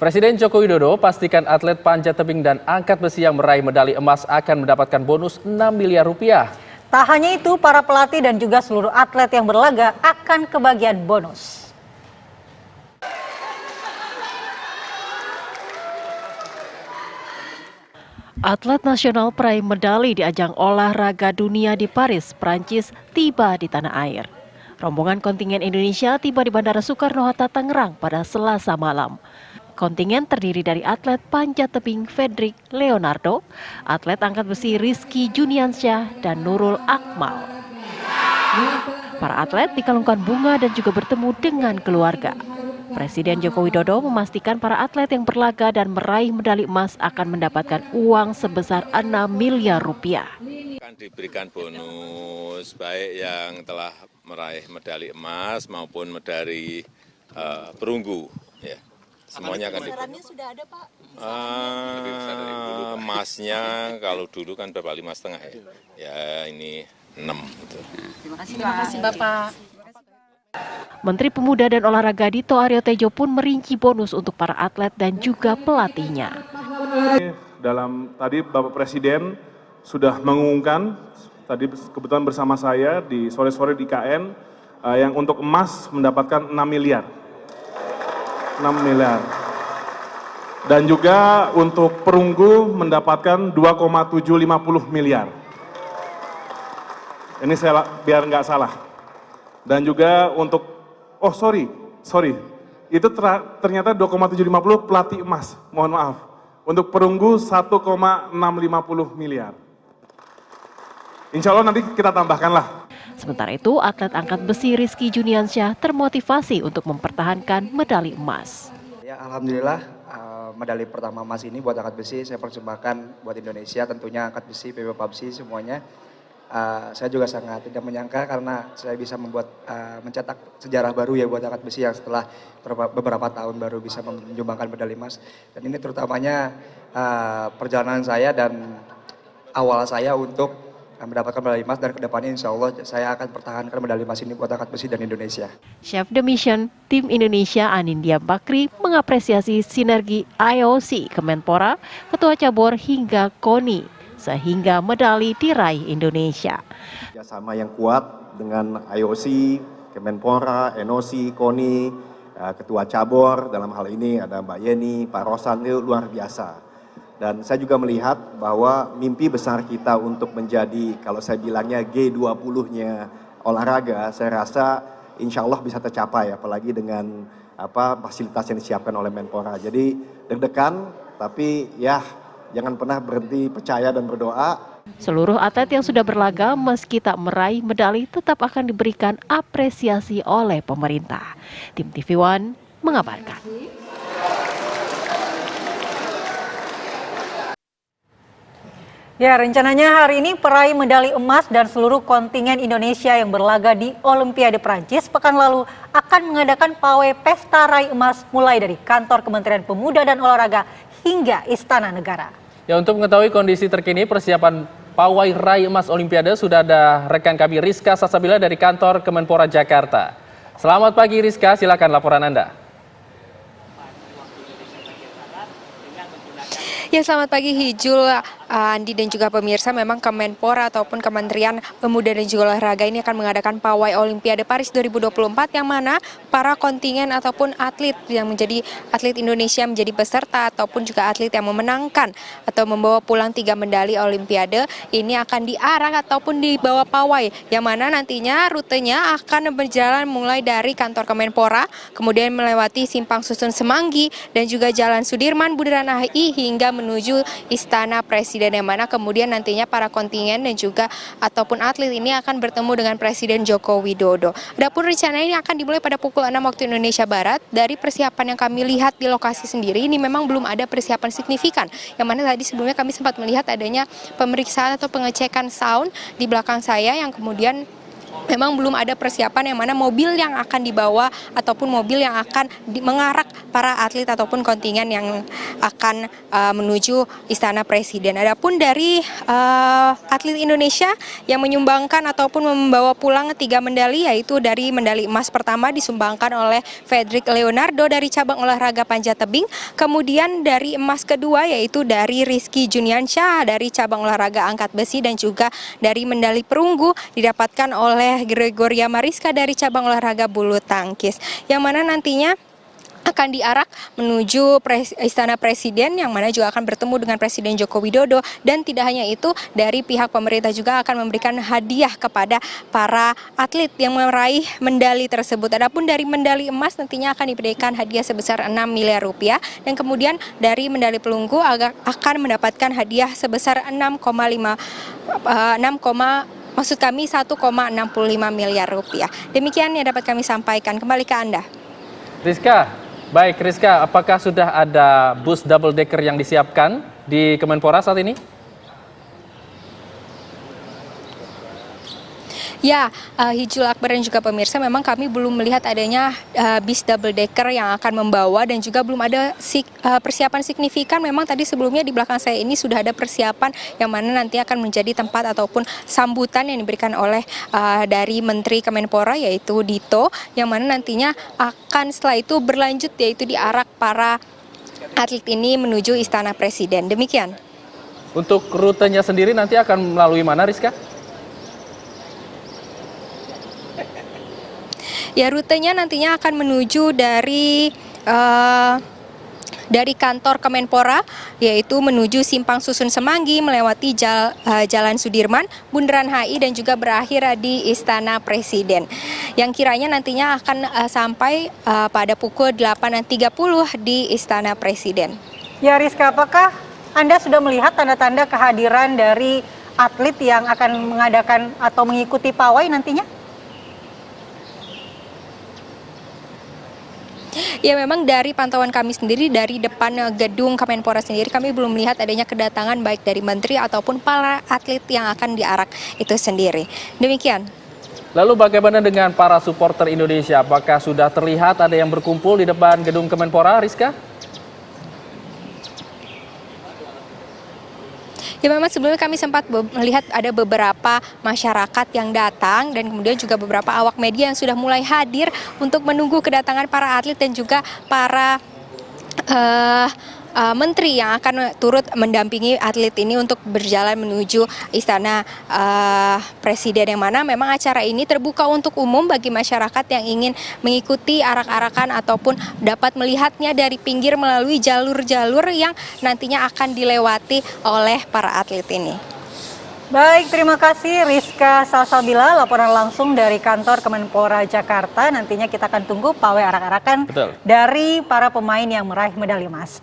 Presiden Joko Widodo pastikan atlet panjat tebing dan angkat besi yang meraih medali emas akan mendapatkan bonus 6 miliar rupiah. Tak hanya itu, para pelatih dan juga seluruh atlet yang berlaga akan kebagian bonus. Atlet nasional peraih medali di ajang olahraga dunia di Paris, Prancis, tiba di tanah air. Rombongan kontingen Indonesia tiba di Bandara Soekarno-Hatta, Tangerang pada Selasa malam. Kontingen terdiri dari atlet panjat tebing Fedrik Leonardo, atlet angkat besi Rizky Juniansyah, dan Nurul Akmal. Para atlet dikalungkan bunga dan juga bertemu dengan keluarga. Presiden Joko Widodo memastikan para atlet yang berlaga dan meraih medali emas akan mendapatkan uang sebesar 6 miliar rupiah. Akan diberikan bonus baik yang telah meraih medali emas maupun medali perunggu. Ya, semuanya akan diberikan. Sudah ada, Pak? Emasnya kalau dulu kan berapa 5,5 ya. Ya ini 6 gitu. Terima kasih Bapak. Menteri Pemuda dan Olahraga Dito Aryo Tejo pun merinci bonus untuk para atlet dan juga pelatihnya. Tadi Bapak Presiden sudah mengumumkan, tadi kebetulan bersama saya di sore-sore di KN, yang untuk emas mendapatkan 6 miliar. 6 miliar. Dan juga untuk perunggu mendapatkan 2,750 miliar. Ini saya biar nggak salah. Dan juga untuk, itu ternyata 2,750 pelatih emas, mohon maaf. Untuk perunggu 1,650 miliar. Insya Allah nanti kita tambahkanlah. Sementara itu, atlet angkat besi Rizky Juniansyah termotivasi untuk mempertahankan medali emas. Ya, alhamdulillah medali pertama emas ini buat angkat besi saya persembahkan buat Indonesia, tentunya angkat besi, PB PABSI semuanya. Saya juga sangat tidak menyangka karena saya bisa mencetak sejarah baru ya buat angkat besi yang setelah beberapa tahun baru bisa menyumbangkan medali emas. Dan ini terutamanya perjalanan saya dan awal saya untuk mendapatkan medali emas, dan kedepannya insya Allah saya akan pertahankan medali emas ini buat angkat besi dan Indonesia. Chef de Mission Tim Indonesia Anindya Bakri mengapresiasi sinergi IOC, Kemenpora, Ketua Cabur hingga KONI sehingga medali diraih Indonesia. Kerjasama yang kuat dengan IOC, Kemenpora, NOC, KONI, Ketua Cabur, dalam hal ini ada Mbak Yeni, Pak Rosan, itu luar biasa. Dan saya juga melihat bahwa mimpi besar kita untuk menjadi, kalau saya bilangnya G20-nya olahraga, saya rasa insya Allah bisa tercapai, apalagi dengan fasilitas yang disiapkan oleh Menpora. Jadi deg-degan, tapi ya jangan pernah berhenti percaya dan berdoa. Seluruh atlet yang sudah berlaga meski tak meraih medali tetap akan diberikan apresiasi oleh pemerintah. Tim TV One mengabarkan. Ya, rencananya hari ini peraih medali emas dan seluruh kontingen Indonesia yang berlaga di Olimpiade Prancis pekan lalu akan mengadakan pawai pesta raih emas mulai dari kantor Kementerian Pemuda dan Olahraga hingga Istana Negara. Ya, untuk mengetahui kondisi terkini persiapan pawai raih emas Olimpiade sudah ada rekan kami Rizka Sasabila dari kantor Kemenpora Jakarta. Selamat pagi Rizka, silakan laporan Anda. Ya, selamat pagi Hijul, Andi dan juga pemirsa. Memang Kemenpora ataupun Kementerian Pemuda dan juga Olahraga ini akan mengadakan pawai Olimpiade Paris 2024 yang mana para kontingen ataupun atlet yang menjadi atlet Indonesia menjadi peserta ataupun juga atlet yang memenangkan atau membawa pulang 3 medali Olimpiade ini akan diarak ataupun dibawa pawai yang mana nantinya rutenya akan berjalan mulai dari kantor Kemenpora, kemudian melewati Simpang Susun Semanggi dan juga Jalan Sudirman Bundaran HI hingga menuju Istana Presiden, yang mana kemudian nantinya para kontingen dan juga ataupun atlet ini akan bertemu dengan Presiden Joko Widodo. Adapun rencana ini akan dimulai pada pukul 6 waktu Indonesia Barat. Dari persiapan yang kami lihat di lokasi sendiri ini memang belum ada persiapan signifikan, yang mana tadi sebelumnya kami sempat melihat adanya pemeriksaan atau pengecekan sound di belakang saya yang kemudian memang belum ada persiapan yang mana mobil yang akan dibawa ataupun mobil yang akan mengarak para atlet ataupun kontingen yang akan menuju Istana Presiden. Adapun dari atlet Indonesia yang menyumbangkan ataupun membawa pulang 3 medali, yaitu dari medali emas pertama disumbangkan oleh Fredrik Leonardo dari cabang olahraga panjat tebing, kemudian dari emas kedua yaitu dari Rizky Juniansyah dari cabang olahraga angkat besi, dan juga dari medali perunggu didapatkan oleh Gregoria Mariska dari cabang olahraga bulu tangkis, yang mana nantinya akan diarak menuju Istana Presiden, yang mana juga akan bertemu dengan Presiden Joko Widodo. Dan tidak hanya itu, dari pihak pemerintah juga akan memberikan hadiah kepada para atlet yang meraih medali tersebut. Adapun dari medali emas nantinya akan diberikan hadiah sebesar 6 miliar rupiah, dan kemudian dari medali perunggu akan mendapatkan hadiah sebesar 1,65 miliar rupiah. Demikian yang dapat kami sampaikan. Kembali ke Anda. Rizka, apakah sudah ada bus double decker yang disiapkan di Kemenpora saat ini? Ya, Hijul Akbar dan juga pemirsa, memang kami belum melihat adanya bis double decker yang akan membawa, dan juga belum ada persiapan signifikan. Memang tadi sebelumnya di belakang saya ini sudah ada persiapan yang mana nanti akan menjadi tempat ataupun sambutan yang diberikan oleh dari Menteri Kemenpora yaitu Dito, yang mana nantinya akan setelah itu berlanjut yaitu diarak para atlet ini menuju Istana Presiden. Demikian. Untuk rutenya sendiri nanti akan melalui mana, Rizka? Ya, rutenya nantinya akan menuju dari kantor Kemenpora, yaitu menuju Simpang Susun Semanggi, melewati Jalan Sudirman, Bundaran HI, dan juga berakhir di Istana Presiden, yang kiranya nantinya akan sampai pada pukul 8.30 di Istana Presiden. Ya Rizka, apakah Anda sudah melihat tanda-tanda kehadiran dari atlet yang akan mengadakan atau mengikuti pawai nantinya? Ya, memang dari pantauan kami sendiri dari depan gedung Kemenpora sendiri, kami belum melihat adanya kedatangan baik dari menteri ataupun para atlet yang akan diarak itu sendiri. Demikian. Lalu bagaimana dengan para supporter Indonesia? Apakah sudah terlihat ada yang berkumpul di depan gedung Kemenpora, Rizka? Ya, memang sebelumnya kami sempat melihat ada beberapa masyarakat yang datang, dan kemudian juga beberapa awak media yang sudah mulai hadir untuk menunggu kedatangan para atlet dan juga para menteri yang akan turut mendampingi atlet ini untuk berjalan menuju Istana Presiden, yang mana memang acara ini terbuka untuk umum bagi masyarakat yang ingin mengikuti arak-arakan ataupun dapat melihatnya dari pinggir melalui jalur-jalur yang nantinya akan dilewati oleh para atlet ini. Baik, terima kasih Rizka Salsabila, laporan langsung dari kantor Kemenpora Jakarta. Nantinya kita akan tunggu pawai arak-arakan dari para pemain yang meraih medali emas.